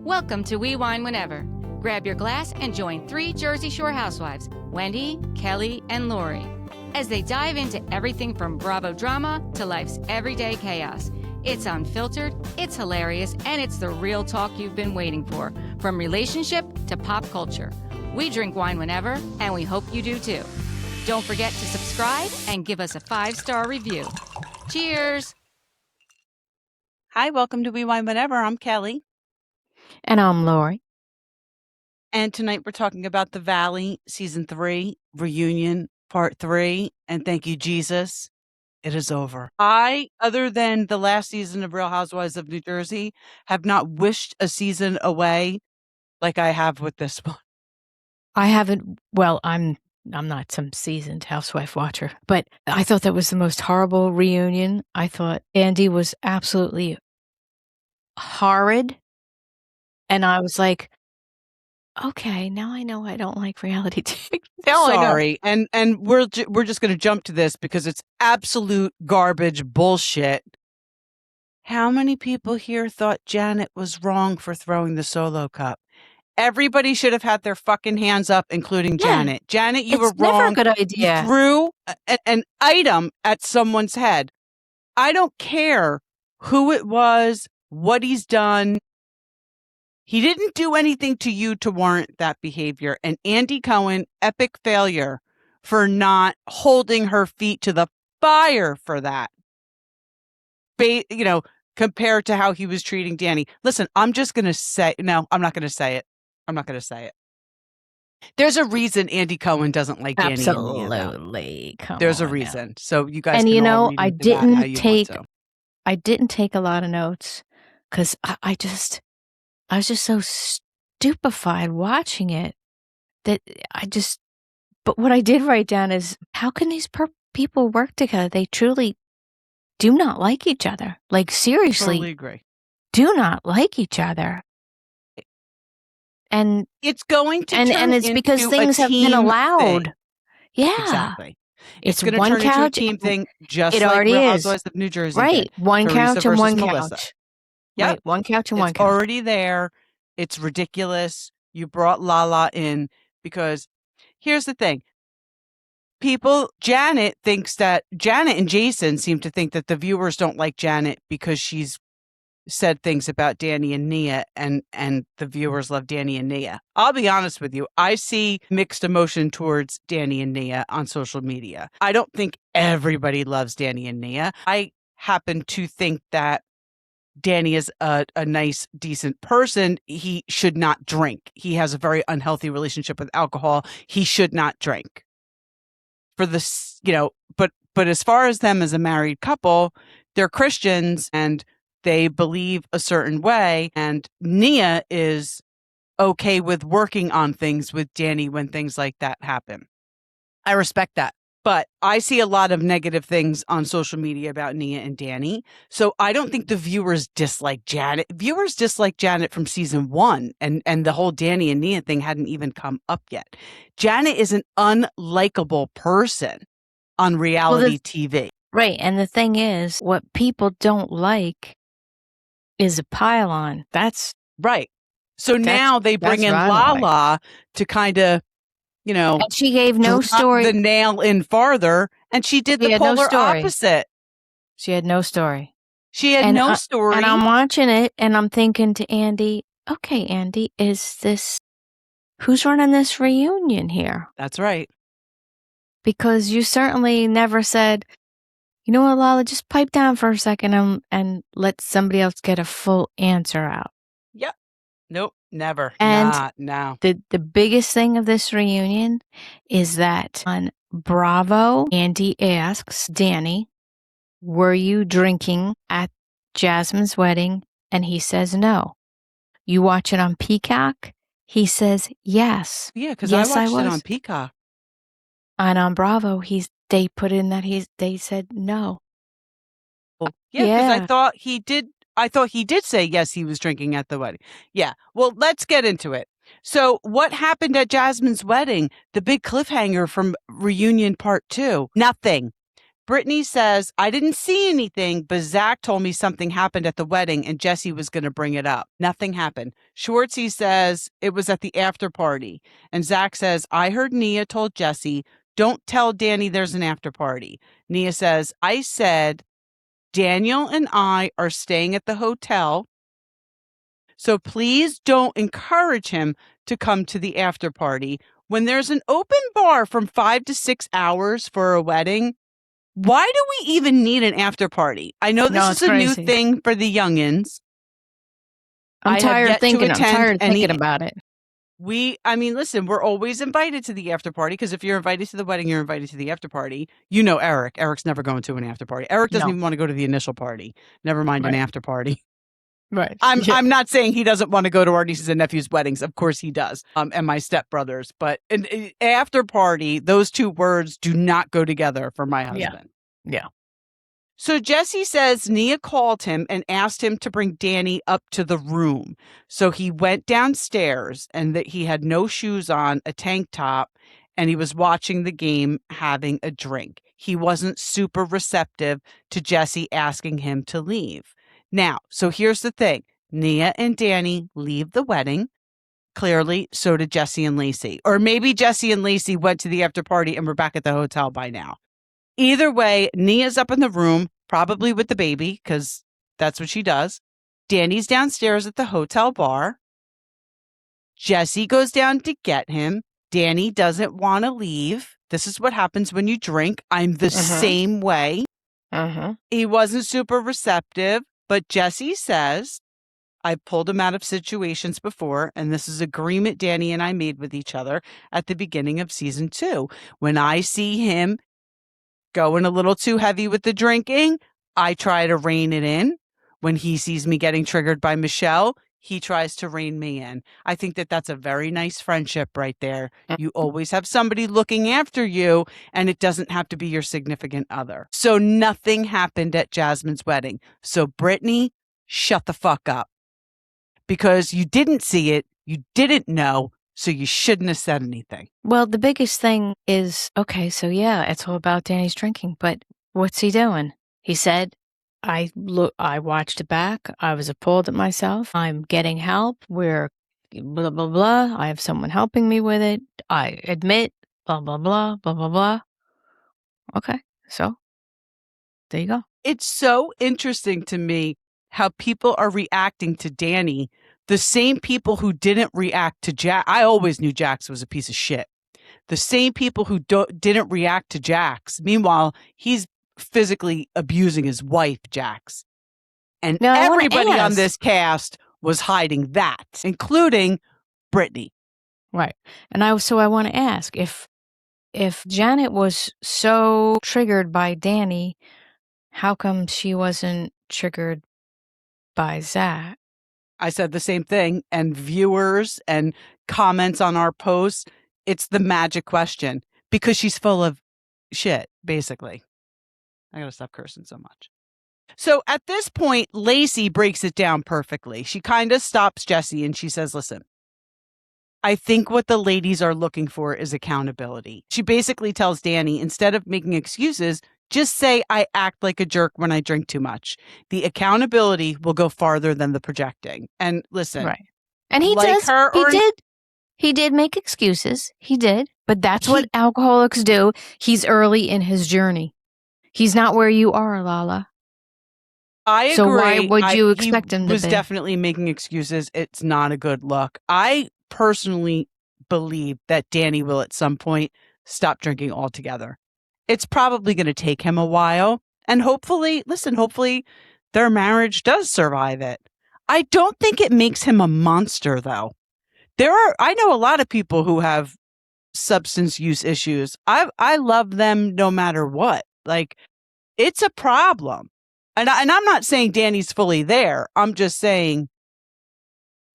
Welcome to We Wine Whenever. Grab your glass and join three Jersey Shore housewives, Wendy, Kelly, and Lori, as they dive into everything from Bravo drama to life's everyday chaos. It's unfiltered, it's hilarious, and it's the real talk you've been waiting for, from relationship to pop culture. We drink wine whenever, and we hope you do too. Don't forget to subscribe and give us a 5-star review. Cheers! Hi, welcome to We Wine Whenever. I'm Kelly. And I'm Lori. And tonight we're talking about The Valley, Season 3, Reunion, Part 3. And thank you, Jesus, it is over. I, other than the last season of Real Housewives of New Jersey, have not wished a season away like I have with this one. I haven't, well, I'm not some seasoned housewife watcher, but I thought that was the most horrible reunion. I thought Andy was absolutely horrid. And I was like, okay, now I know I don't like reality TV. Sorry. And we're just going to jump to this because it's absolute garbage bullshit. How many people here thought Janet was wrong for throwing the solo cup? Everybody should have had their fucking hands up, including Janet. Janet, you were wrong. Never a good idea. You threw an item at someone's head. I don't care who it was, what he's done. He didn't do anything to you to warrant that behavior. And Andy Cohen, epic failure for not holding her feet to the fire for that. Compared to how he was treating Danny. Listen, I'm just going to say, no, I'm not going to say it. I'm not going to say it. There's a reason Andy Cohen doesn't like Danny and Nia. Absolutely. There's a reason. Now. So you guys and can all I read into that how you want to. I didn't take a lot of notes because I was just so stupefied watching it that but what I did write down is, how can these people work together? They truly do not like each other. Like, seriously, totally agree. Do not like each other. And it's going to and it's because things have been allowed. Thing. Yeah, exactly. It's going to one turn couch into a team thing, just it like already Real is. Housewives of New Jersey. Right, did. one Teresa couch and one Melissa. couch. Yep. Right, one couch and one couch. It's already there. It's ridiculous. You brought Lala in because here's the thing. Janet and Jason seem to think that the viewers don't like Janet because she's said things about Danny and Nia, and the viewers love Danny and Nia. I'll be honest with you. I see mixed emotion towards Danny and Nia on social media. I don't think everybody loves Danny and Nia. I happen to think that Danny is a nice, decent person. He should not drink. He has a very unhealthy relationship with alcohol. He should not drink. For this, but as far as them as a married couple, they're Christians and they believe a certain way. And Nia is okay with working on things with Danny when things like that happen. I respect that. But I see a lot of negative things on social media about Nia and Danny. So I don't think the viewers dislike Janet. Viewers dislike Janet from season 1. And the whole Danny and Nia thing hadn't even come up yet. Janet is an unlikable person on reality TV. Right. And the thing is, what people don't like is a pile-on. That's right. So now they bring in Lala to kind of, and she gave no story. The nail in farther, and she did the polar opposite. She had no story. She had no story. And I'm watching it, and I'm thinking to Andy, okay, Andy, who's running this reunion here? That's right. Because you certainly never said, you know what, Lala, just pipe down for a second and let somebody else get a full answer out. Yep. Nope. Never. And no. The biggest thing of this reunion is that on Bravo, Andy asks Danny, were you drinking at Jasmine's wedding? And he says no. You watch it on Peacock? He says yes. Yeah, because yes, I watched it on Peacock. And on Bravo, they put in that they said no. Yeah, because I thought he did say yes, he was drinking at the wedding. Yeah. Well, let's get into it. So what happened at Jasmine's wedding? The big cliffhanger from Reunion Part 2? Nothing. Brittany says, I didn't see anything, but Zach told me something happened at the wedding and Jesse was going to bring it up. Nothing happened. Schwartzy says it was at the after party. And Zach says, I heard Nia told Jesse, don't tell Danny there's an after party. Nia says, I said, Daniel and I are staying at the hotel, so please don't encourage him to come to the after party. When there's an open bar from 5 to 6 hours for a wedding, why do we even need an after party? I know this is a new thing for the youngins. I'm tired thinking about it. Listen, we're always invited to the after party because if you're invited to the wedding, you're invited to the after party. You know Eric. Eric's never going to an after party. Eric doesn't even want to go to the initial party. Never mind an after party. Right. I'm not saying he doesn't want to go to our nieces and nephews' weddings. Of course he does. And my stepbrothers. But an after party, those two words do not go together for my husband. Yeah. So Jesse says Nia called him and asked him to bring Danny up to the room. So he went downstairs and that he had no shoes on, a tank top, and he was watching the game having a drink. He wasn't super receptive to Jesse asking him to leave. Now, so here's the thing. Nia and Danny leave the wedding. Clearly, so did Jesse and Lacy. Or maybe Jesse and Lacy went to the after party and were back at the hotel by now. Either way, Nia's up in the room, probably with the baby, because that's what she does. Danny's downstairs at the hotel bar. Jesse goes down to get him. Danny doesn't want to leave. This is what happens when you drink. I'm the same way. He wasn't super receptive, but Jesse says, I've pulled him out of situations before, and this is agreement Danny and I made with each other at the beginning of season 2. When I see him going a little too heavy with the drinking, I try to rein it in. When he sees me getting triggered by Michelle, he tries to rein me in. I think that that's a very nice friendship right there. You always have somebody looking after you, and it doesn't have to be your significant other. So nothing happened at Jasmine's wedding. So Brittany, shut the fuck up. Because you didn't see it, you didn't know, so you shouldn't have said anything. Well, the biggest thing is, okay, so yeah, it's all about Danny's drinking, but what's he doing? He said, I watched it back. I was appalled at myself. I'm getting help. We're blah, blah, blah. I have someone helping me with it. I admit, blah, blah, blah, blah, blah, blah. Okay, so there you go. It's so interesting to me how people are reacting to Danny. The same people who didn't react to Jax. I always knew Jax was a piece of shit. The same people who didn't react to Jax. Meanwhile, he's physically abusing his wife, Jax. And now, everybody on this cast was hiding that, including Brittany. Right. And I want to ask, if Janet was so triggered by Danny, how come she wasn't triggered by Zach? I said the same thing. And viewers and comments on our posts, it's the magic question. Because she's full of shit, basically. I gotta stop cursing so much. So at this point, Lacy breaks it down perfectly. She kind of stops Jesse and she says, listen, I think what the ladies are looking for is accountability. She basically tells Danny, instead of making excuses, just say I act like a jerk when I drink too much. The accountability will go farther than the projecting. And listen, right. And he like does. He did make excuses. He did. But that's what alcoholics do. He's early in his journey. He's not where you are, Lala. I agree. So why would you expect him to be? He was definitely making excuses. It's not a good look. I personally believe that Danny will at some point stop drinking altogether. It's probably going to take him a while. And hopefully their marriage does survive it. I don't think it makes him a monster, though. I know a lot of people who have substance use issues. I love them no matter what. Like, it's a problem. And I'm not saying Danny's fully there. I'm just saying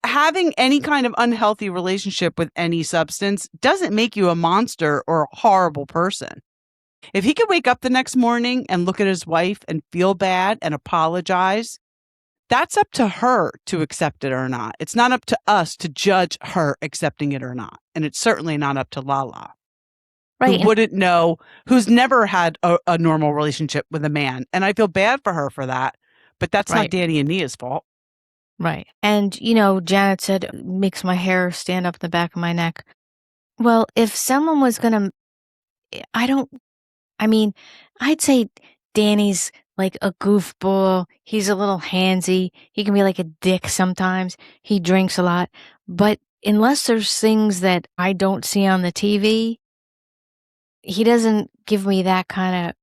having any kind of unhealthy relationship with any substance doesn't make you a monster or a horrible person. If he could wake up the next morning and look at his wife and feel bad and apologize, that's up to her to accept it or not. It's not up to us to judge her accepting it or not. And it's certainly not up to Lala. Right. who wouldn't know, who's never had a normal relationship with a man. And I feel bad for her for that, but that's not Right. Danny and Nia's fault. Right. And, Janet said, makes my hair stand up the back of my neck. Well, if someone was going to, I'd say Danny's like a goofball. He's a little handsy. He can be like a dick sometimes. He drinks a lot. But unless there's things that I don't see on the TV, he doesn't give me that kind of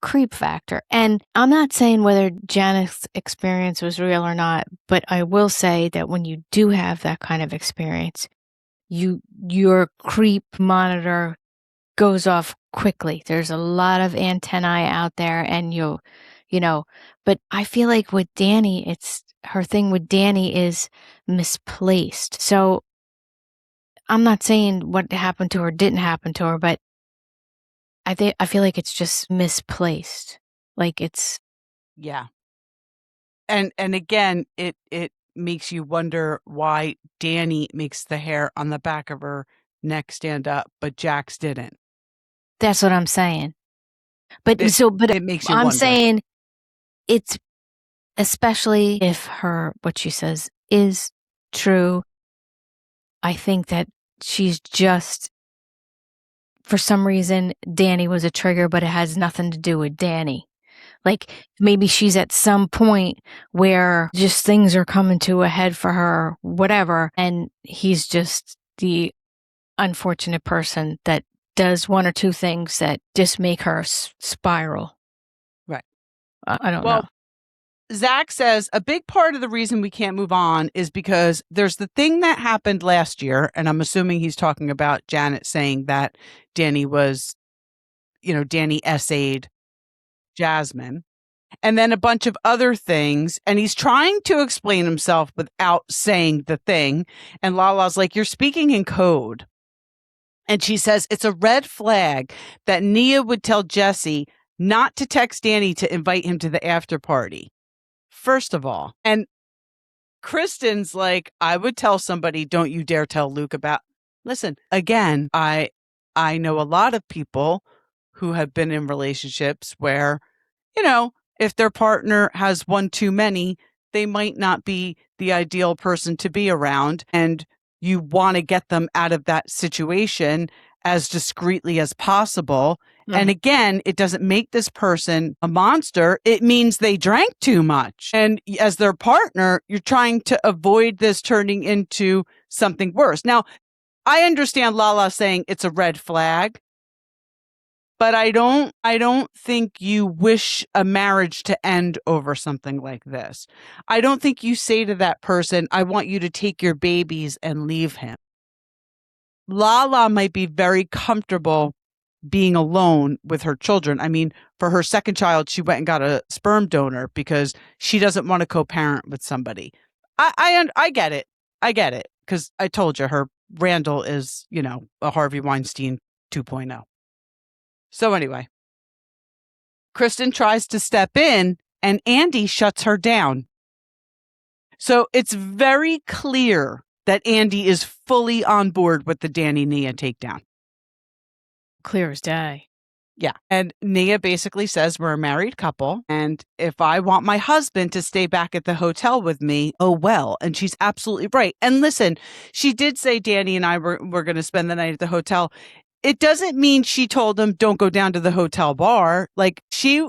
creep factor. And I'm not saying whether Janet's experience was real or not, but I will say that when you do have that kind of experience, your creep monitor goes off quickly. There's a lot of antennae out there, and but I feel like with Danny, her thing with Danny is misplaced. So I'm not saying what happened to her didn't happen to her, but I feel like it's just misplaced. Like it's Yeah. And again, it makes you wonder why Danny makes the hair on the back of her neck stand up, but Jax didn't. That's what I'm saying. But it makes you I'm wonder. saying it's especially if what she says is true. I think that she's just, for some reason, Danny was a trigger, but it has nothing to do with Danny. Like maybe she's at some point where just things are coming to a head for her, whatever, and he's just the unfortunate person that does one or two things that just make her spiral. Right. I don't know. Zach says a big part of the reason we can't move on is because there's the thing that happened last year, and I'm assuming he's talking about Janet saying that Danny was, Danny essayed Jasmine, and then a bunch of other things, and he's trying to explain himself without saying the thing, and Lala's like, you're speaking in code. And she says it's a red flag that Nia would tell Jesse not to text Danny to invite him to the after party. First of all, and Kristen's like, I would tell somebody, don't you dare tell Luke about. Listen, again, I know a lot of people who have been in relationships where, if their partner has one too many, they might not be the ideal person to be around. And you want to get them out of that situation as discreetly as possible. And again, it doesn't make this person a monster. It means they drank too much. And as their partner, you're trying to avoid this turning into something worse. Now, I understand Lala saying it's a red flag, but I don't think you wish a marriage to end over something like this. I don't think you say to that person, I want you to take your babies and leave him. Lala might be very comfortable being alone with her children. I mean, for her second child, she went and got a sperm donor because she doesn't want to co-parent with somebody. I get it. I get it. Because I told you, her Randall is, a Harvey Weinstein 2.0. So anyway, Kristen tries to step in and Andy shuts her down. So it's very clear that Andy is fully on board with the Danny Nia takedown. Clear as day. Yeah. And Nia basically says we're a married couple. And if I want my husband to stay back at the hotel with me, oh, well. And she's absolutely right. And listen, she did say Danny and I were going to spend the night at the hotel. It doesn't mean she told him don't go down to the hotel bar. Like she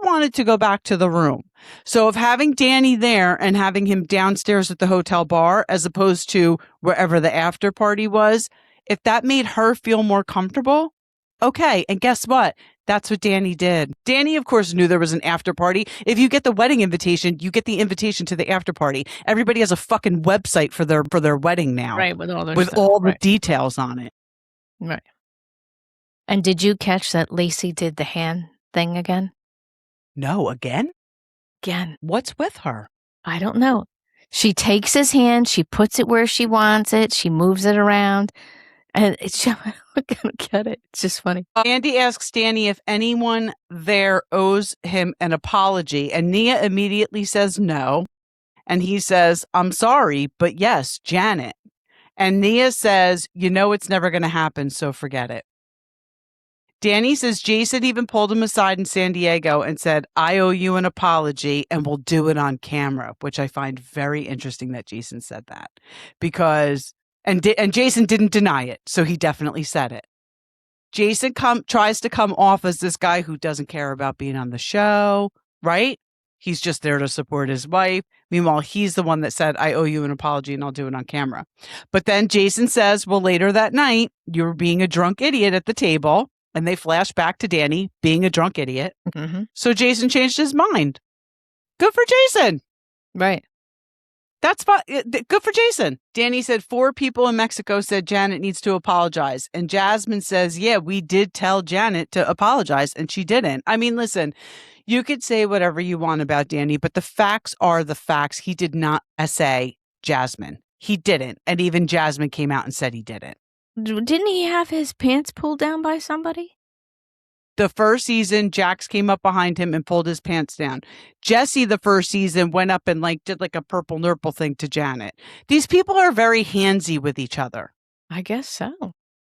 wanted to go back to the room. So of having Danny there and having him downstairs at the hotel bar, as opposed to wherever the after party was, if that made her feel more comfortable, okay. And guess what? That's what Danny did. Danny, of course, knew there was an after party. If you get the wedding invitation, you get the invitation to the after party. Everybody has a fucking website for their wedding now. Right, with all their with stuff. all the details on it. Right. And did you catch that Lacy did the hand thing again? No, again? Again. What's with her? I don't know. She takes his hand, she puts it where she wants it, she moves it around, and it's just, I don't get it. It's just funny. Andy asks Danny if anyone there owes him an apology, and Nia immediately says no. And he says, I'm sorry, but yes, Janet. And Nia says, it's never going to happen, so forget it. Danny says Jason even pulled him aside in San Diego and said, I owe you an apology and we'll do it on camera, which I find very interesting that Jason said that because, and Jason didn't deny it. So he definitely said it. Jason tries to come off as this guy who doesn't care about being on the show, right? He's just there to support his wife. Meanwhile, he's the one that said, I owe you an apology and I'll do it on camera. But then Jason says, well, later that night, you were being a drunk idiot at the table. And they flash back to Danny being a drunk idiot. Mm-hmm. So Jason changed his mind. Good for Jason. Right. That's fine. Good for Jason. Danny said 4 people in Mexico said Janet needs to apologize. And Jasmine says, yeah, we did tell Janet to apologize and she didn't. I mean, listen, you could say whatever you want about Danny, but the facts are the facts. He did not essay Jasmine. He didn't. And even Jasmine came out and said he didn't. Didn't he have his pants pulled down by somebody? The first season, Jax came up behind him and pulled his pants down. Jesse, the first season, went up and did a purple nurple thing to Janet. These people are very handsy with each other. I guess so.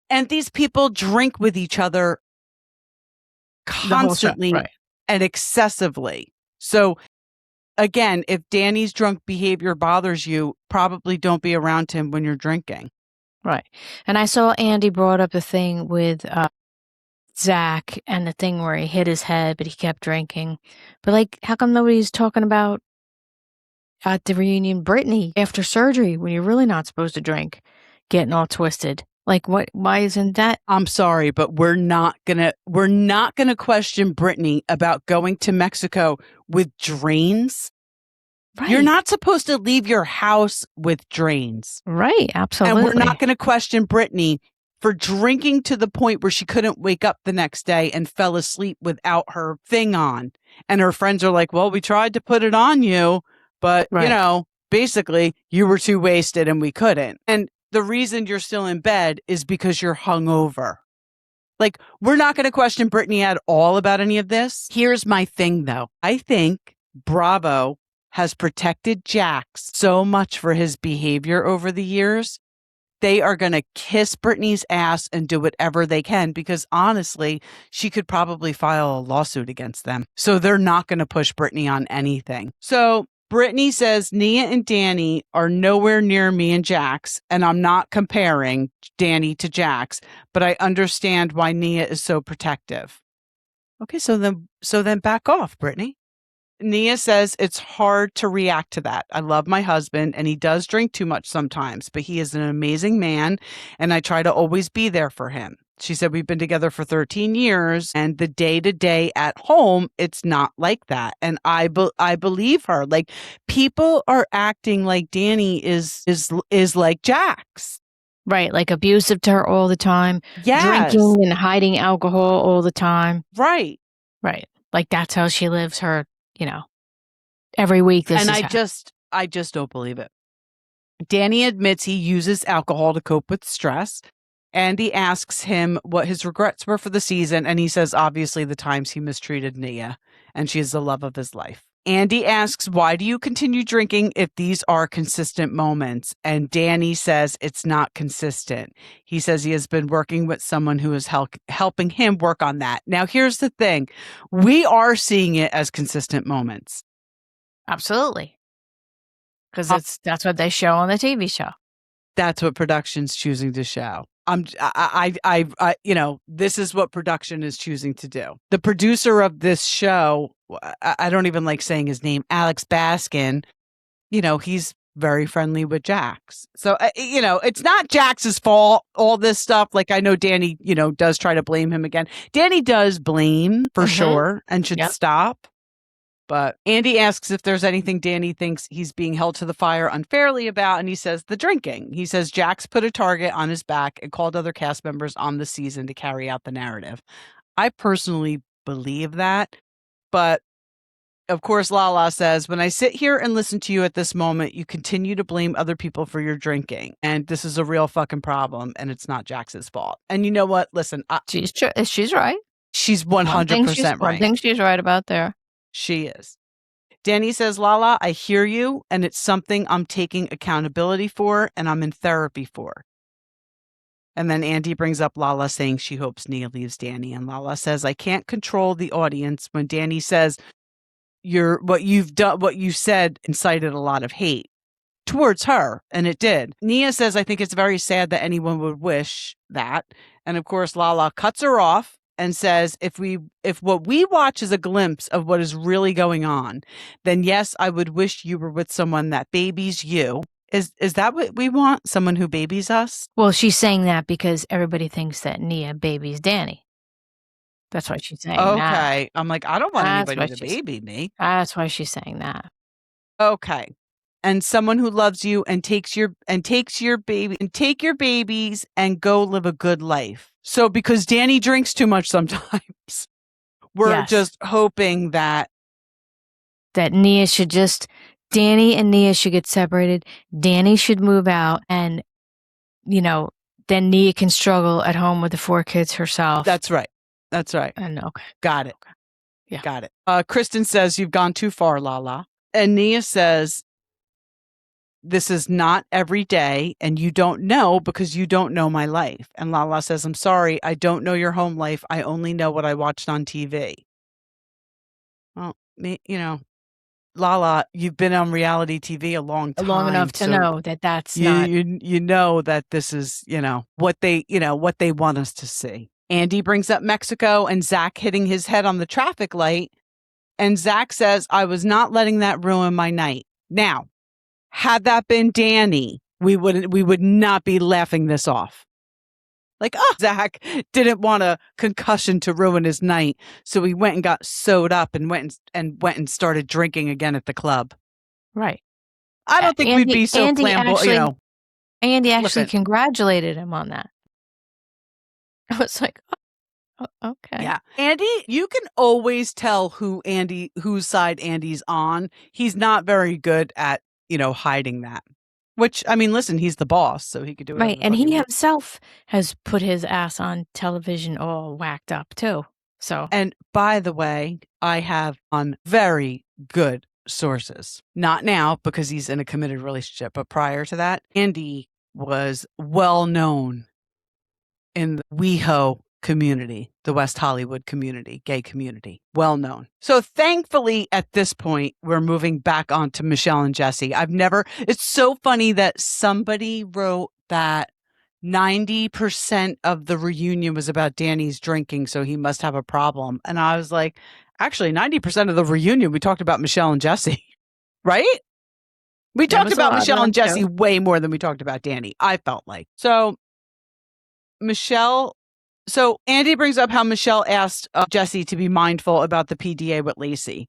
And these people drink with each other constantly and excessively. So again, if Danny's drunk behavior bothers you, probably don't be around him when you're drinking. Right. And I saw Andy brought up the thing with Zach and the thing where he hit his head, but he kept drinking. But how come nobody's talking about at the reunion Brittany after surgery when you're really not supposed to drink, getting all twisted? What? Why isn't that? I'm sorry, but we're not gonna question Brittany about going to Mexico with drains. Right. You're not supposed to leave your house with drains. Right, absolutely. And we're not going to question Brittany for drinking to the point where she couldn't wake up the next day and fell asleep without her thing on. And her friends are like, well, we tried to put it on you, but, basically you were too wasted and we couldn't. And the reason you're still in bed is because you're hungover. We're not going to question Brittany at all about any of this. Here's my thing, though. I think Bravo has protected Jax so much for his behavior over the years. They are going to kiss Brittany's ass and do whatever they can because honestly, she could probably file a lawsuit against them. So they're not going to push Brittany on anything. So Brittany says Nia and Danny are nowhere near me and Jax, and I'm not comparing Danny to Jax, but I understand why Nia is so protective. Okay, so then back off, Brittany. Nia says it's hard to react to that. I love my husband and he does drink too much sometimes, but he is an amazing man and I try to always be there for him. She said we've been together for 13 years and the day-to-day at home, it's not like that. And I believe her. People are acting like Danny is like Jax. Right, abusive to her all the time. Yes. Drinking and hiding alcohol all the time. Right. Right. That's how she lives her every week. And I just don't believe it. Danny admits he uses alcohol to cope with stress. Andy asks him what his regrets were for the season. And he says, obviously, the times he mistreated Nia and she is the love of his life. Andy asks, why do you continue drinking if these are consistent moments? And Danny says it's not consistent. He says he has been working with someone who is helping him work on that. Now, here's the thing. We are seeing it as consistent moments. Absolutely. Because that's what they show on the TV show. That's what production's choosing to show. This is what production is choosing to do. The producer of this show, I don't even like saying his name, Alex Baskin, he's very friendly with Jax. So, it's not Jax's fault, all this stuff. I know Danny, does try to blame him again. Danny does blame for sure and should stop. But Andy asks if there's anything Danny thinks he's being held to the fire unfairly about, and he says the drinking. He says Jax put a target on his back and called other cast members on the season to carry out the narrative. I personally believe that, but of course, Lala says, when I sit here and listen to you at this moment, you continue to blame other people for your drinking, and this is a real fucking problem, and it's not Jax's fault. And you know what? Listen, she's right. She's 100% right. One thing she's right about there. She is. Danny says, Lala, I hear you, and it's something I'm taking accountability for and I'm in therapy for. And then Andy brings up Lala saying she hopes Nia leaves Danny. And Lala says, I can't control the audience when Danny says, what you said incited a lot of hate towards her. And it did. Nia says, I think it's very sad that anyone would wish that. And of course, Lala cuts her off and says, if what we watch is a glimpse of what is really going on, then yes, I would wish you were with someone that babies you. Is that what we want? Someone who babies us? Well, she's saying that because everybody thinks that Nia babies Danny. That's why she's saying that. Okay. I'm like, I don't want anybody to baby me. That's why she's saying that. Okay. And someone who loves you and takes your baby and take your babies and go live a good life. So because Danny drinks too much sometimes, we're just hoping that Nia should Danny and Nia should get separated. Danny should move out and, then Nia can struggle at home with the 4 kids herself. That's right. And okay. Got it. Okay. Yeah. Got it. Kristen says, you've gone too far, Lala. And Nia says, this is not every day, and you don't know because you don't know my life. And Lala says, I'm sorry, I don't know your home life. I only know what I watched on TV. Well, Lala, you've been on reality TV a long time. Long enough to know that that's not... You know that this is, what they want us to see. Andy brings up Mexico and Zach hitting his head on the traffic light. And Zach says, I was not letting that ruin my night. Now, had that been Danny, we would not be laughing this off. Like, Zach didn't want a concussion to ruin his night, so he went and got sewed up and went and started drinking again at the club. Right. I don't think we'd be so flamboyant. Andy actually congratulated him on that. I was like, oh, okay. Yeah. Andy, you can always tell whose side Andy's on. He's not very good at, hiding that. Which, I mean, listen, he's the boss, so he could do it. Right, and he himself has put his ass on television all whacked up, too. So, and by the way, I have on very good sources. Not now, because he's in a committed relationship, but prior to that, Andy was well known in the WeHo community, the West Hollywood community, gay community, well known. So thankfully at this point, we're moving back onto Michelle and Jesse. It's so funny that somebody wrote that 90% of the reunion was about Danny's drinking, so he must have a problem. And I was like, actually 90% of the reunion, we talked about Michelle and Jesse, right? We talked about Michelle and Jesse way more than we talked about Danny, I felt like. So Andy brings up how Michelle asked Jesse to be mindful about the PDA with Lacy.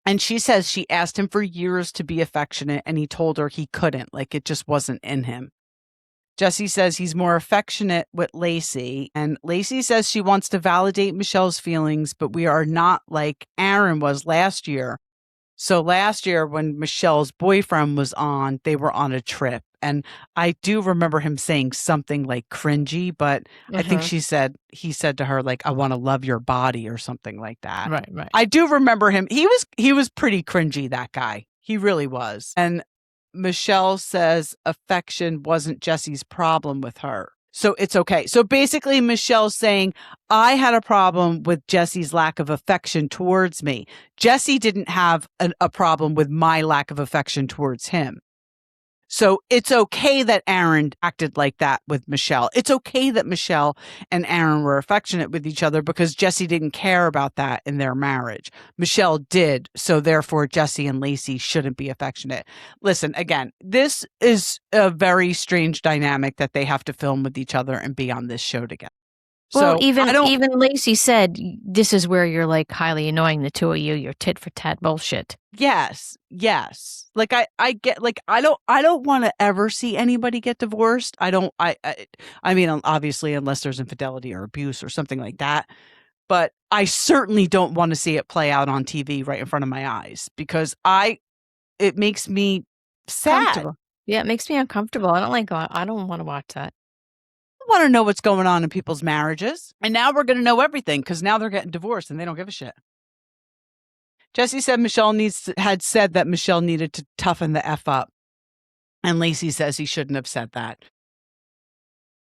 And she says she asked him for years to be affectionate and he told her he couldn't, like it just wasn't in him. Jesse says he's more affectionate with Lacy, and Lacy says she wants to validate Michelle's feelings, but we are not like Aaron was last year. So last year when Michelle's boyfriend was on, they were on a trip. And I do remember him saying something like cringy, but I think he said to her, like, I want to love your body or something like that. Right. I do remember him. He was pretty cringy, that guy. He really was. And Michelle says affection wasn't Jesse's problem with her. So it's okay. So basically Michelle's saying, I had a problem with Jesse's lack of affection towards me. Jesse didn't have a problem with my lack of affection towards him. So it's okay that Aaron acted like that with Michelle. It's okay that Michelle and Aaron were affectionate with each other because Jesse didn't care about that in their marriage. Michelle did. So therefore, Jesse and Lacy shouldn't be affectionate. Listen, again, this is a very strange dynamic that they have to film with each other and be on this show together. Well, so even Lacy said, this is where you're like highly annoying, the two of you, your tit for tat bullshit. Yes. Like I get, like, I don't want to ever see anybody get divorced. I mean, obviously, unless there's infidelity or abuse or something like that. But I certainly don't want to see it play out on TV right in front of my eyes because it makes me sad. Yeah, it makes me uncomfortable. I don't want to watch that. Want to know what's going on in people's marriages. And now we're going to know everything because now they're getting divorced and they don't give a shit. Jesse said had said that Michelle needed to toughen the F up. And Lacy says he shouldn't have said that.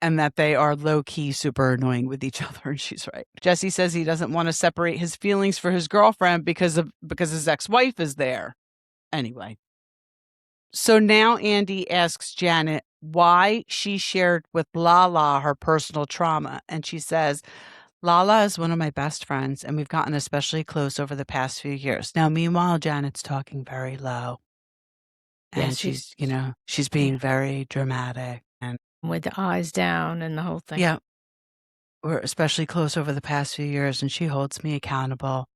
And that they are low-key super annoying with each other. And she's right. Jesse says he doesn't want to separate his feelings for his girlfriend because his ex-wife is there. Anyway. So now Andy asks Janet why she shared with Lala her personal trauma. And she says, Lala is one of my best friends, and we've gotten especially close over the past few years. Now, meanwhile, Janet's talking very low. And she's being very dramatic. And with the eyes down and the whole thing. Yeah. We're especially close over the past few years, and she holds me accountable.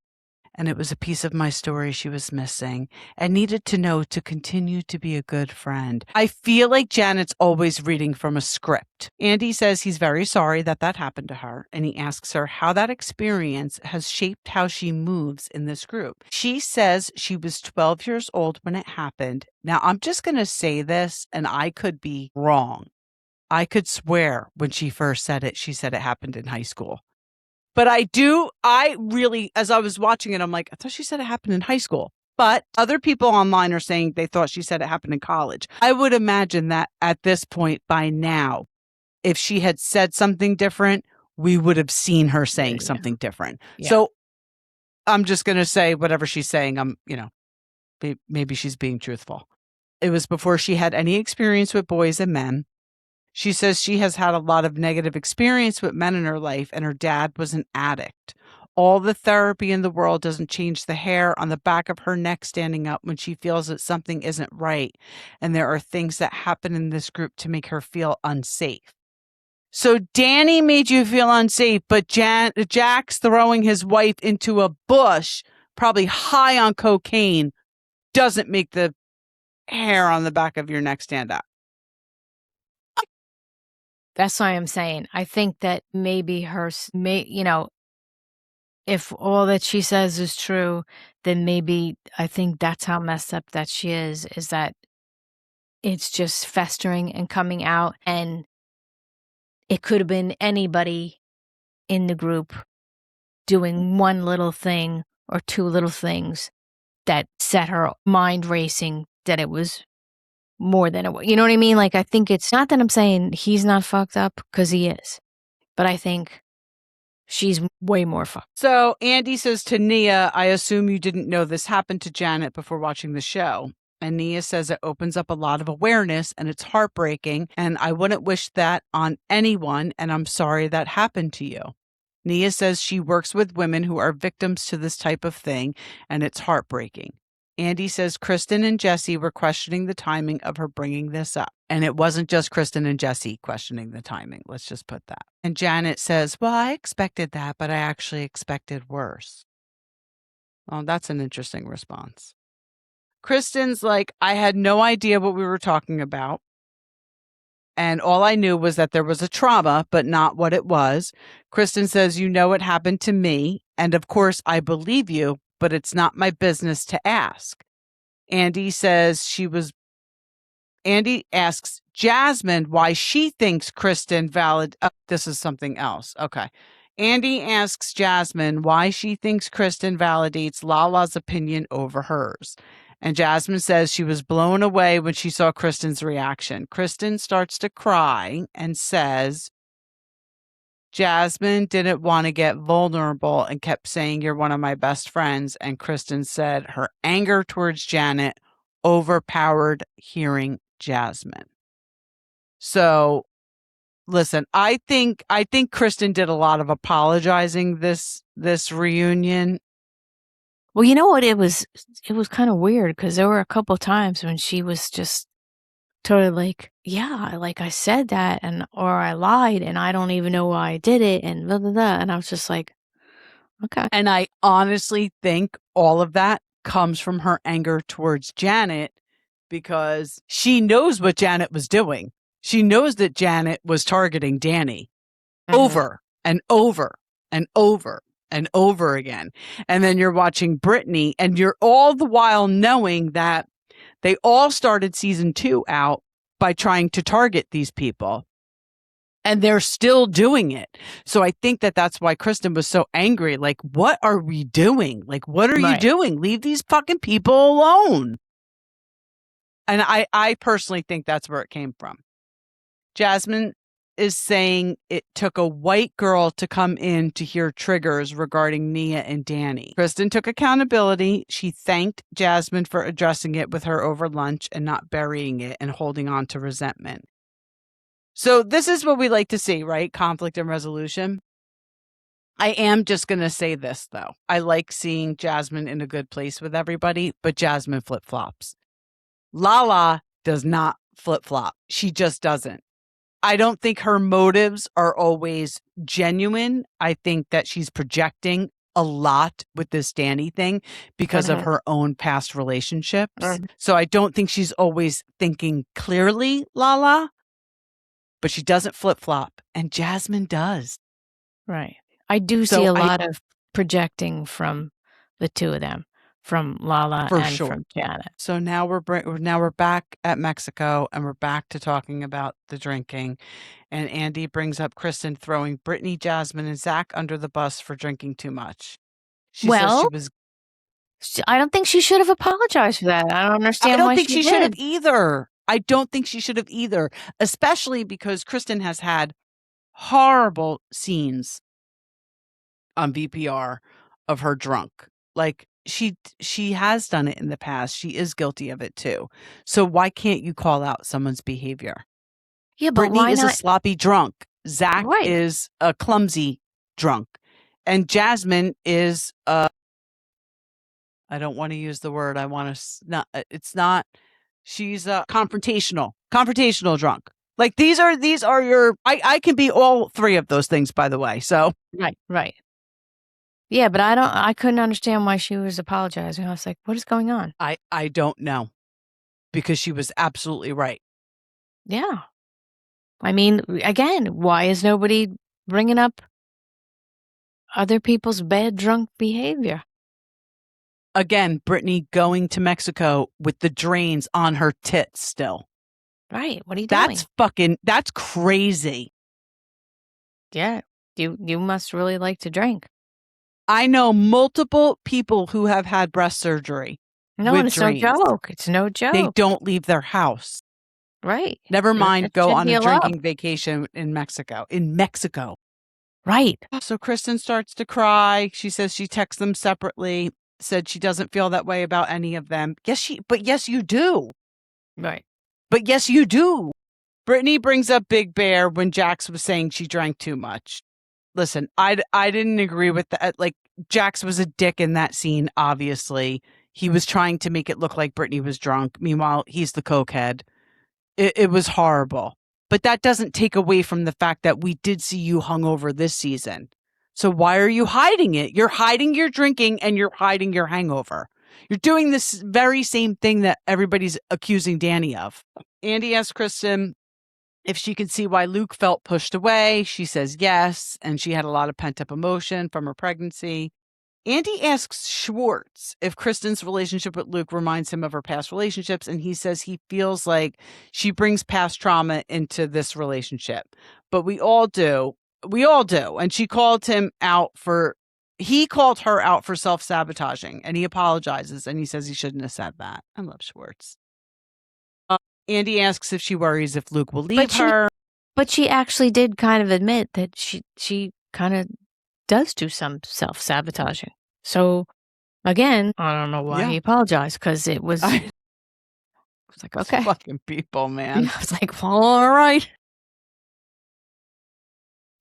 And it was a piece of my story she was missing and needed to know to continue to be a good friend. I feel like Janet's always reading from a script. Andy says he's very sorry that happened to her, and he asks her how that experience has shaped how she moves in this group. She says she was 12 years old when it happened. Now, I'm just going to say this, and I could be wrong. I could swear when she first said it, she said it happened in high school. But I really, as I was watching it, I'm like, I thought she said it happened in high school. But other people online are saying they thought she said it happened in college. I would imagine that at this point by now, if she had said something different, we would have seen her saying something different. Yeah. So I'm just going to say whatever she's saying. Maybe she's being truthful. It was before she had any experience with boys and men. She says she has had a lot of negative experience with men in her life, and her dad was an addict. All the therapy in the world doesn't change the hair on the back of her neck standing up when she feels that something isn't right. And there are things that happen in this group to make her feel unsafe. So Danny made you feel unsafe, but Jack's throwing his wife into a bush, probably high on cocaine, doesn't make the hair on the back of your neck stand up. That's why I'm saying, I think that maybe if all that she says is true, then maybe I think that's how messed up that she is that it's just festering and coming out, and it could have been anybody in the group doing one little thing or two little things that set her mind racing, that it was more than it was. You know what I mean? Like, I think it's not that I'm saying he's not fucked up, because he is, but I think she's way more fucked. So Andy says to Nia, I assume you didn't know this happened to Janet before watching the show. And Nia says it opens up a lot of awareness, and it's heartbreaking, and I wouldn't wish that on anyone, and I'm sorry that happened to you. Nia says she works with women who are victims to this type of thing, and it's heartbreaking. Andy says Kristen and Jesse were questioning the timing of her bringing this up. And it wasn't just Kristen and Jesse questioning the timing. Let's just put that. And Janet says, well, I expected that, but I actually expected worse. Well, that's an interesting response. Kristen's like, I had no idea what we were talking about. And all I knew was that there was a trauma, but not what it was. Kristen says, you know, it happened to me. And of course, I believe you, but it's not my business to ask. Andy asks Jasmine why she thinks Kristen this is something else. Okay. Andy asks Jasmine why she thinks Kristen validates Lala's opinion over hers. And Jasmine says she was blown away when she saw Kristen's reaction. Kristen starts to cry and says, Jasmine didn't want to get vulnerable and kept saying, you're one of my best friends. And Kristen said her anger towards Janet overpowered hearing Jasmine. So listen, I think Kristen did a lot of apologizing this reunion. Well, you know what? It was kind of weird, because there were a couple times when she was just totally like, yeah, like I said that, or I lied, and I don't even know why I did it, and blah, blah, blah. And I was just like, okay. And I honestly think all of that comes from her anger towards Janet, because she knows what Janet was doing. She knows that Janet was targeting Danny over and over and over and over again. And then you're watching Brittany, and you're all the while knowing that they all started season 2 out by trying to target these people. And they're still doing it. So I think that that's why Kristen was so angry. Like, what are we doing? Like, what are you doing? Leave these fucking people alone. And I personally think that's where it came from. Jasmine is saying it took a white girl to come in to hear triggers regarding Nia and Danny. Kristen took accountability. She thanked Jasmine for addressing it with her over lunch and not burying it and holding on to resentment. So this is what we like to see, right? Conflict and resolution. I am just going to say this, though. I like seeing Jasmine in a good place with everybody, but Jasmine flip-flops. Lala does not flip-flop. She just doesn't. I don't think her motives are always genuine. I think that she's projecting a lot with this Danny thing because of her own past relationships. So I don't think she's always thinking clearly, Lala. But she doesn't flip-flop, and Jasmine does. Right. I do see a lot of projecting from the two of them, from Lala and from Janet. So now we're back at Mexico, and we're back to talking about the drinking. And Andy brings up Kristen throwing Brittany, Jasmine, and Zach under the bus for drinking too much. She says she was. I don't think she should have apologized for that. I don't understand why she should have either. I don't think she should have either, especially because Kristen has had horrible scenes on VPR of her drunk. Like she has done it in the past. She is guilty of it too. So why can't you call out someone's behavior? Yeah, but Brittany why is not? a sloppy drunk. Zach is a clumsy drunk. And Jasmine is I don't want to use the word. I want to not. It's not. She's confrontational drunk. Like these are your. I can be all three of those things, by the way. So right. Yeah, but I couldn't understand why she was apologizing. I was like, what is going on? I don't know, because she was absolutely right. Yeah. I mean, again, why is nobody bringing up other people's bad drunk behavior? Again, Brittany going to Mexico with the drains on her tits still. Right. What are you doing? That's crazy. Yeah. You must really like to drink. I know multiple people who have had breast surgery. No, and it's no joke. It's no joke. They don't leave their house. Right. Never mind go on a drinking vacation in Mexico. Right. So Kristen starts to cry. She says she texts them separately, said she doesn't feel that way about any of them. Yes, you do. Right. But yes, you do. Brittany brings up Big Bear when Jax was saying she drank too much. Listen, I didn't agree with that. Like, Jax was a dick in that scene, obviously. He was trying to make it look like Brittany was drunk. Meanwhile, he's the cokehead. It was horrible. But that doesn't take away from the fact that we did see you hungover this season. So why are you hiding it? You're hiding your drinking and you're hiding your hangover. You're doing this very same thing that everybody's accusing Danny of. Andy asks Kristen if she could see why Luke felt pushed away. She says yes, and she had a lot of pent-up emotion from her pregnancy. Andy asks Schwartz if Kristen's relationship with Luke reminds him of her past relationships, and he says he feels like she brings past trauma into this relationship. But we all do. And he called her out for self-sabotaging, and he apologizes, and he says he shouldn't have said that. I love Schwartz. Andy asks if she worries if Luke will leave her. But she actually did kind of admit that she kind of does do some self-sabotaging. So, again, I don't know why he apologized, because it was... I was like, okay. Fucking people, man. I was like, well, all right.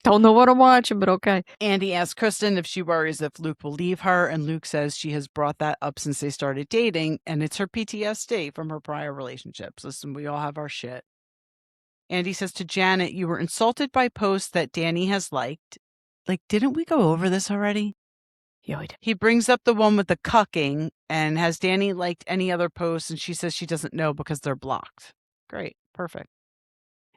Don't know what I'm watching, but okay. Andy asks Kristen if she worries if Luke will leave her, and Luke says she has brought that up since they started dating, and it's her PTSD from her prior relationships. Listen, we all have our shit. Andy says to Janet, you were insulted by posts that Danny has liked. Like, didn't we go over this already? He brings up the one with the cucking, and has Danny liked any other posts, and she says she doesn't know because they're blocked. Great. Perfect.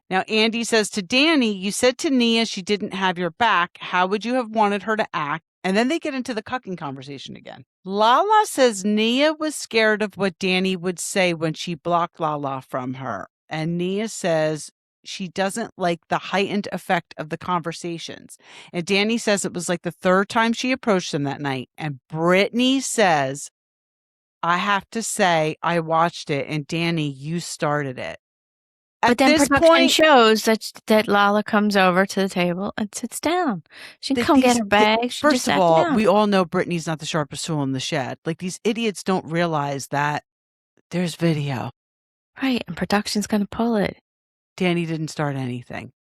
Now, Andy says to Danny, you said to Nia she didn't have your back. How would you have wanted her to act? And then they get into the cucking conversation again. Lala says Nia was scared of what Danny would say when she blocked Lala from her. And Nia says she doesn't like the heightened effect of the conversations. And Danny says it was like the third time she approached him that night. And Brittany says, I have to say, I watched it, and Danny, you started it. But then production shows that Lala comes over to the table and sits down. She can come get her bag. She first just of all, down. we all know Brittany's not the sharpest tool in the shed. Like, these idiots don't realize that there's video. Right, and production's going to pull it. Danny didn't start anything.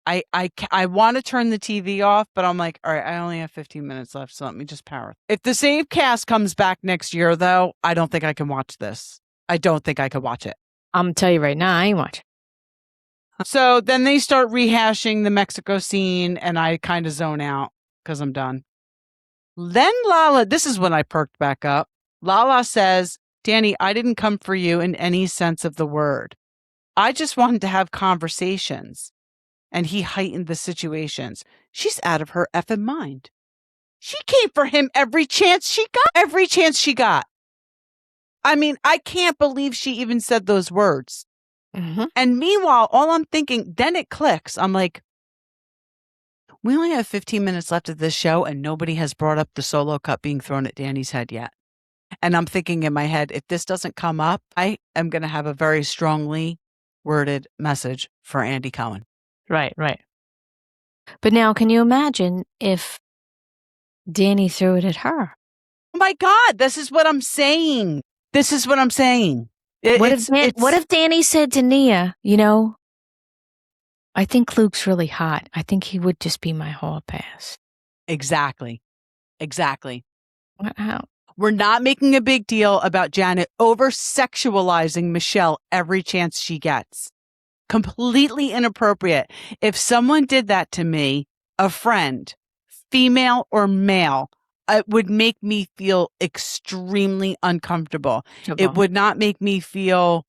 I want to turn the TV off, but I'm like, all right, I only have 15 minutes left, so let me just power. If the same cast comes back next year, though, I don't think I can watch this. I don't think I could watch it. I'm going to tell you right now, I ain't watching. So then they start rehashing the Mexico scene, and I kind of zone out because I'm done. Then Lala, this is when I perked back up. Lala says, Danny, I didn't come for you in any sense of the word. I just wanted to have conversations. And he heightened the situations. She's out of her effing mind. She came for him every chance she got. Every chance she got. I mean, I can't believe she even said those words. Mm-hmm. And meanwhile, all I'm thinking, then it clicks. I'm like, we only have 15 minutes left of this show, and nobody has brought up the solo cup being thrown at Danny's head yet. And I'm thinking in my head, if this doesn't come up, I am going to have a very strongly worded message for Andy Cohen. Right. But now, can you imagine if Danny threw it at her? Oh my God, this is what I'm saying. What if Danny said to Nia, I think Luke's really hot. I think he would just be my hall pass. Exactly. How? We're not making a big deal about Janet over-sexualizing Michelle every chance she gets. Completely inappropriate. If someone did that to me, a friend, female or male, it would make me feel extremely uncomfortable. It would not make me feel,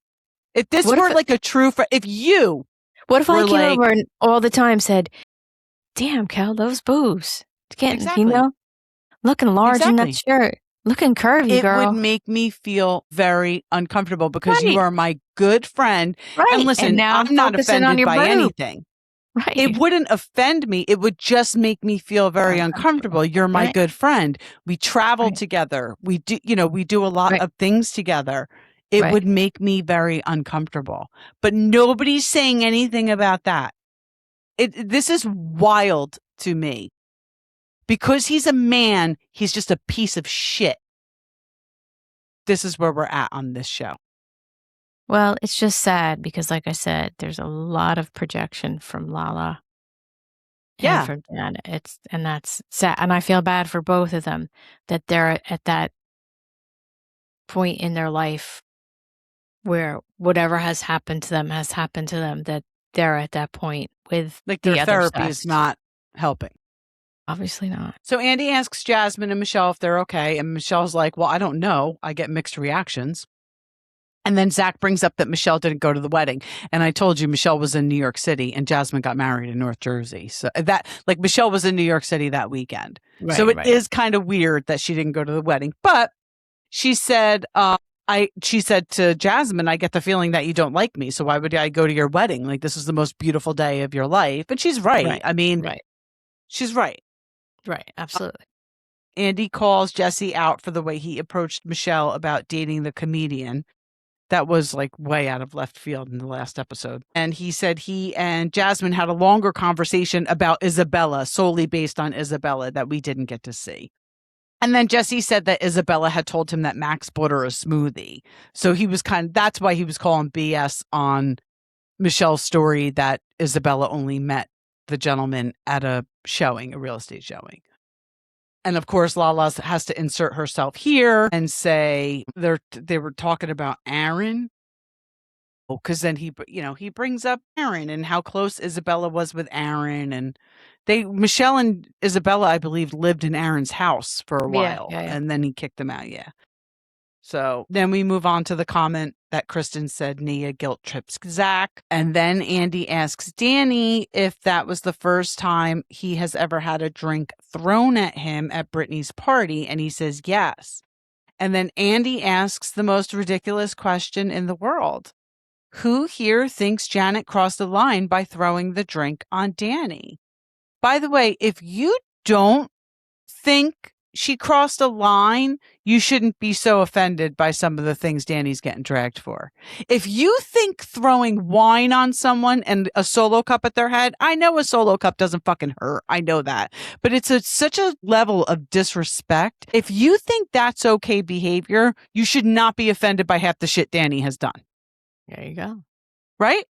if this were like a true friend, what if I came over and all the time said, damn, Cal, those boobs. Getting, looking large in that shirt. Looking curvy, girl. It would make me feel very uncomfortable because you are my good friend. Right. And listen, now I'm not offended by anything. Right. It wouldn't offend me. It would just make me feel very uncomfortable. You're my good friend. We travel together. We do a lot of things together. It would make me very uncomfortable. But nobody's saying anything about that. This is wild to me. Because he's a man, he's just a piece of shit. This is where we're at on this show. Well, it's just sad because, like I said, there's a lot of projection from Lala. Yeah. And from Janet. And that's sad. And I feel bad for both of them that they're at that point in their life where whatever has happened to them, that they're at that point with like the their other therapy sex. is not helping. Obviously not. So Andy asks Jasmine and Michelle if they're okay. And Michelle's like, well, I don't know. I get mixed reactions. And then Zach brings up that Michelle didn't go to the wedding. And I told you Michelle was in New York City and Jasmine got married in North Jersey. So Michelle was in New York City that weekend. So it is kind of weird that she didn't go to the wedding. But she said, she said to Jasmine, I get the feeling that you don't like me. So why would I go to your wedding? Like, this is the most beautiful day of your life. And she's right. I mean, she's right. Right. Absolutely. Andy calls Jesse out for the way he approached Michelle about dating the comedian. That was like way out of left field in the last episode. And he said he and Jasmine had a longer conversation about Isabella, solely based on Isabella, that we didn't get to see. And then Jesse said that Isabella had told him that Max bought her a smoothie. So he was that's why he was calling BS on Michelle's story that Isabella only met the gentleman at a real estate showing. And of course, Lala has to insert herself here and say they were talking about Aaron. Because then he brings up Aaron and how close Isabella was with Aaron. And Michelle and Isabella, I believe, lived in Aaron's house for a while. Yeah. And then he kicked them out. Yeah. So then we move on to the comment that Kristen said Nia guilt trips Zach. And then Andy asks Danny if that was the first time he has ever had a drink thrown at him at Brittany's party. And he says yes. And then Andy asks the most ridiculous question in the world. Who here thinks Janet crossed the line by throwing the drink on Danny? By the way, if you don't think she crossed a line, you shouldn't be so offended by some of the things Danny's getting dragged for. If you think throwing wine on someone and a Solo cup at their head, I know a Solo cup doesn't fucking hurt. I know that. But it's such a level of disrespect. If you think that's okay behavior, you should not be offended by half the shit Danny has done. There you go. Right?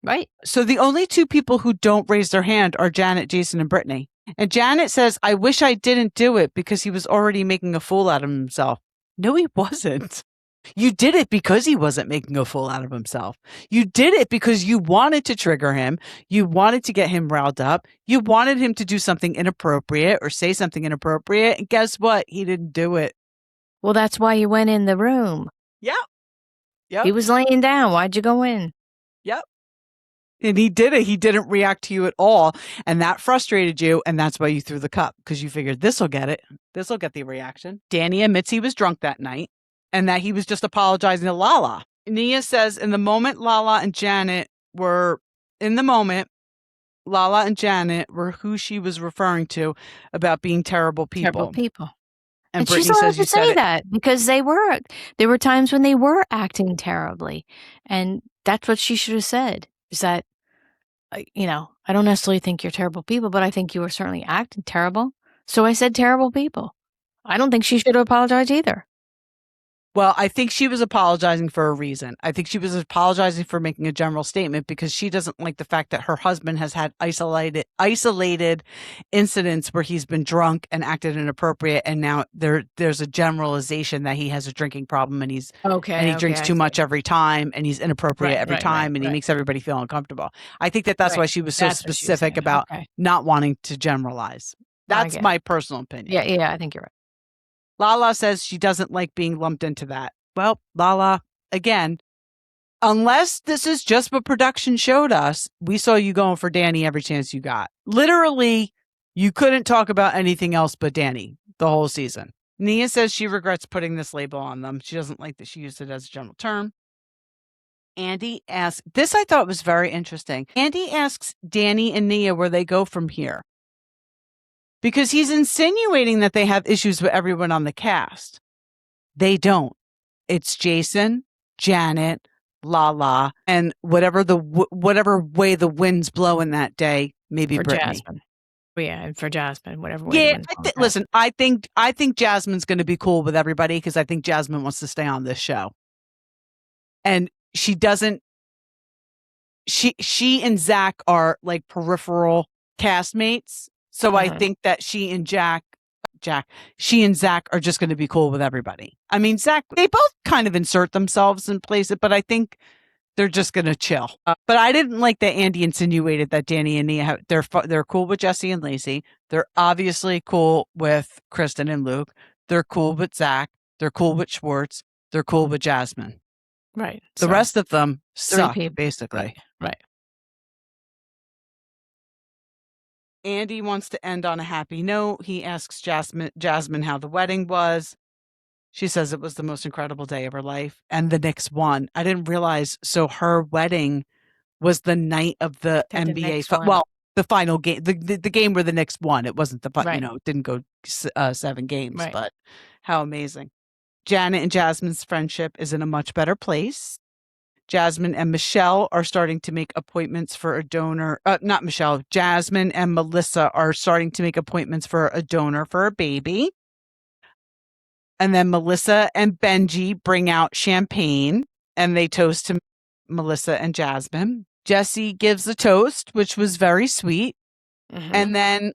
Right. So the only two people who don't raise their hand are Janet, Jason, and Brittany. And Janet says, I wish I didn't do it because he was already making a fool out of himself. No, he wasn't. You did it because he wasn't making a fool out of himself. You did it because you wanted to trigger him. You wanted to get him riled up. You wanted him to do something inappropriate or say something inappropriate. And guess what? He didn't do it. Well, that's why you went in the room. Yep. He was laying down. Why'd you go in? Yep. And he did it. He didn't react to you at all. And that frustrated you. And that's why you threw the cup, because you figured this will get it. This will get the reaction. Danny admits he was drunk that night and that he was just apologizing to Lala. Nia says in the moment Lala and Janet were who she was referring to about being terrible people. Terrible people. And she's Brittany allowed says you to say said it. that because there were times when they were acting terribly. And that's what she should have said, is that, I don't necessarily think you're terrible people, but I think you were certainly acting terrible. So I said terrible people. I don't think she should have apologized either. Well, I think she was apologizing for a reason. I think she was apologizing for making a general statement because she doesn't like the fact that her husband has had isolated incidents where he's been drunk and acted inappropriate, and now there's a generalization that he has a drinking problem and he drinks too much every time and he's inappropriate every time and he makes everybody feel uncomfortable. I think that's why she was so specific about not wanting to generalize. That's my personal opinion. Yeah, I think you're right. Lala says she doesn't like being lumped into that. Well, Lala, again, unless this is just what production showed us, we saw you going for Danny every chance you got. Literally, you couldn't talk about anything else but Danny the whole season. Nia says she regrets putting this label on them. She doesn't like that she used it as a general term. Andy asks, this I thought was very interesting. Andy asks Danny and Nia where they go from here, because he's insinuating that they have issues with everyone on the cast. They don't. It's Jason, Janet, Lala, and whatever way the wind's blowing that day, maybe for Brittany. Jasmine. Yeah, and for Jasmine, whatever way. Yeah, listen, I think Jasmine's going to be cool with everybody because I think Jasmine wants to stay on this show. And she doesn't. She and Zach are like peripheral castmates. So I think that she and Zach are just going to be cool with everybody. I mean, Zach, they both kind of insert themselves in places, but I think they're just going to chill. But I didn't like that Andy insinuated that Danny and Nia, they're cool with Jesse and Lacy. They're obviously cool with Kristen and Luke. They're cool with Zach. They're cool with Schwartz. They're cool with Jasmine. Right. The rest of them suck, people. basically. Right. Andy wants to end on a happy note. He asks Jasmine how the wedding was. She says it was the most incredible day of her life. And the Knicks won. I didn't realize. So her wedding was the night of the NBA. The final game, the game where the Knicks won. It wasn't it didn't go 7 games, but how amazing. Janet and Jasmine's friendship is in a much better place. Jasmine and Michelle are starting to make appointments for a donor. Not Michelle. Jasmine and Melissa are starting to make appointments for a donor for a baby. And then Melissa and Benji bring out champagne and they toast to Melissa and Jasmine. Jesse gives a toast, which was very sweet. Mm-hmm. And then,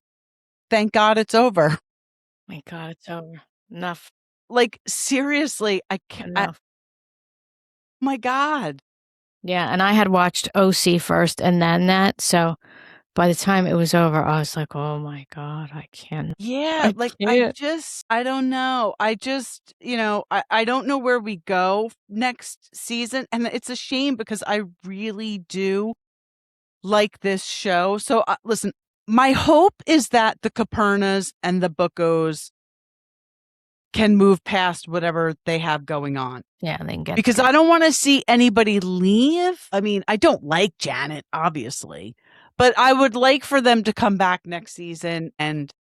thank God it's over. Thank God it's over. Enough. Like, seriously, I can't. My God. Yeah, and I had watched OC first and then that. So by the time it was over, I was like, oh my God, I can't. Yeah, I don't know. I don't know where we go next season. And it's a shame because I really do like this show. So listen, my hope is that the Capernas and the Bookos can move past whatever they have going on. Yeah, and then get Because I don't want to see anybody leave. I mean, I don't like Janet, obviously, but I would like for them to come back next season and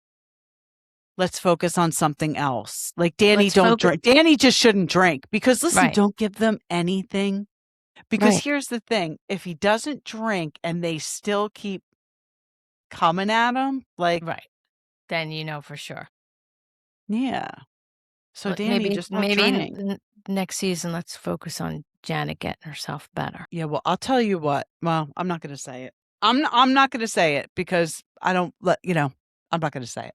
let's focus on something else. Like Danny, don't drink. Danny just shouldn't drink because listen, don't give them anything. Because here's the thing. If he doesn't drink and they still keep coming at him, like, then you know for sure. Yeah. So But Danny, just don't drink. Next season, let's focus on Janet getting herself better. Yeah, well, I'll tell you what. Well, I'm not going to say it. I'm not going to say it because I don't I'm not going to say it.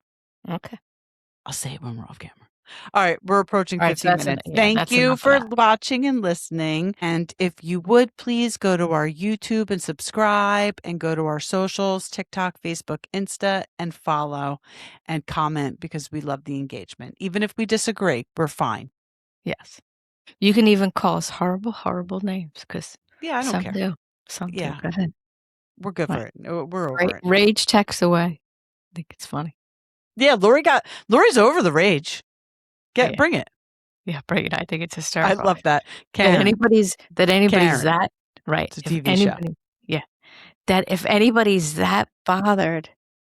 Okay. I'll say it when we're off camera. All right, we're approaching 15 minutes. Yeah, Thank you for watching and listening. And if you would, please go to our YouTube and subscribe and go to our socials, TikTok, Facebook, Insta, and follow and comment because we love the engagement. Even if we disagree, we're fine. Yes. You can even call us horrible, horrible names because I don't care. Some do. Go ahead. We're good for it. We're over it. Rage text away. I think it's funny. Yeah, Lori's over the rage. Bring it. Yeah, bring it. I think it's hysterical. I love that. That anybody's that right. It's a TV show. Yeah. That if anybody's that bothered,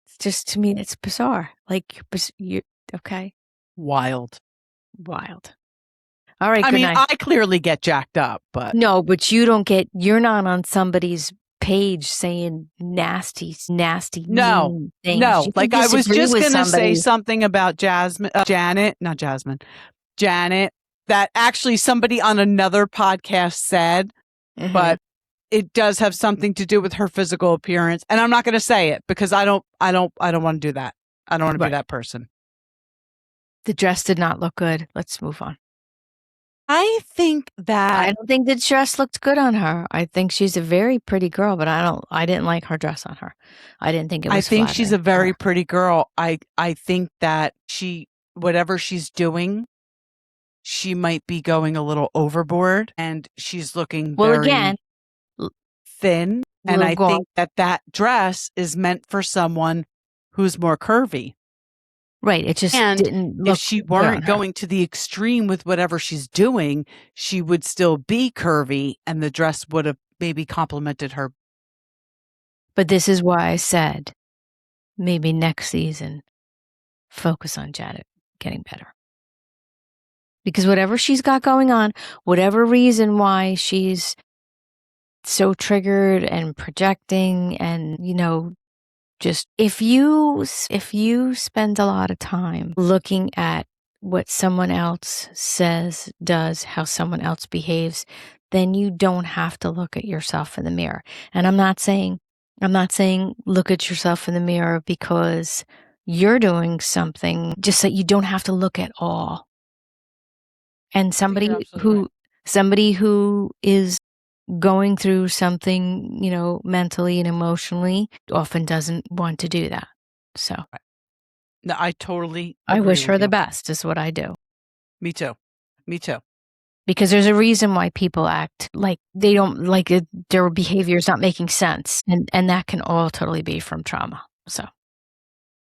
it's just to me it's bizarre. Like you okay. Wild. All right. I mean, I clearly get jacked up, but no, but you're not on somebody's page saying nasty no things. No, like I was just gonna say something about Janet that actually somebody on another podcast said, but it does have something to do with her physical appearance, and I'm not gonna say it because I don't want to do that. I don't want to be that person. The dress did not look good. Let's move on. I don't think the dress looked good on her. I think she's a very pretty girl, but I didn't like her dress on her. I didn't think it was I think she's a very pretty girl. I think that whatever she's doing, she might be going a little overboard and she's looking very thin. And I think that dress is meant for someone who's more curvy. Right. It just didn't look. If she weren't going to the extreme with whatever she's doing, she would still be curvy and the dress would have maybe complemented her. But this is why I said maybe next season, focus on Janet getting better. Because whatever she's got going on, whatever reason why she's so triggered and projecting and, just if you spend a lot of time looking at what someone else says, does, how someone else behaves, then you don't have to look at yourself in the mirror. And I'm not saying look at yourself in the mirror because you're doing something, just that you don't have to look at all. And somebody who is going through something, mentally and emotionally often doesn't want to do that. So no, I totally I wish her the best is what I do. Me too. Because there's a reason why people act like they don't like it, their behavior is not making sense. And that can all totally be from trauma. So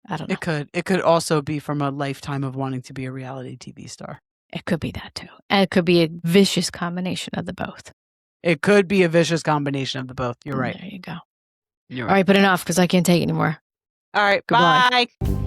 I don't know. It could also be from a lifetime of wanting to be a reality TV star. It could be that too. And it could be a vicious combination of the both. It could be a vicious combination of the both. You're right. There you go. You're right. All right, but enough because I can't take it anymore. All right. Goodbye. Bye.